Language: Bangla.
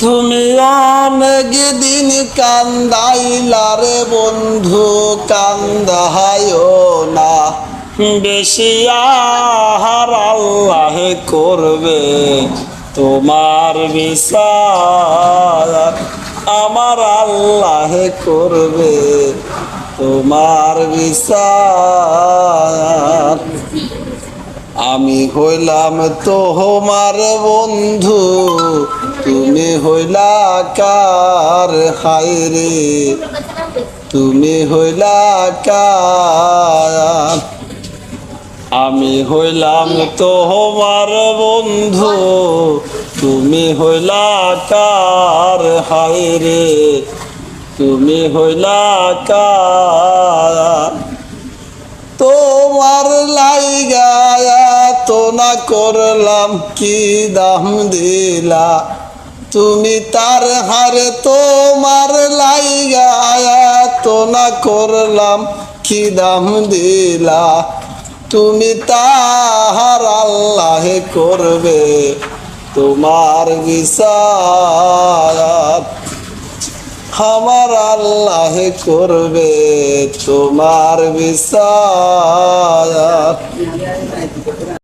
তুমি অনেক দিন কান্দাইলা রে বন্ধু, কান্দাহায়ো না বেশি, আহার আল্লাহ করবে তোমার বিচার। আমার আল্লাহ করবে তোমার বিচার। আমি হইলাম তোমার বন্ধু, তুমি হইলা কার হায়রে, তুমি হইলা কার। আমি হইলাম তোমার বন্ধু, তুমি হইলা কার হায়রে, তুমি হইলা কার। তোমার লাইগায়া তো না করলাম কি দাম দিলা, তুমি তার হারে তোমার লাইগায়া তো না করলাম কি দাম দিলা। তুমি তাহার আল্লাহ করবে তোমার বিচার। আমার আল্লাহ করবে তোমার বিচার।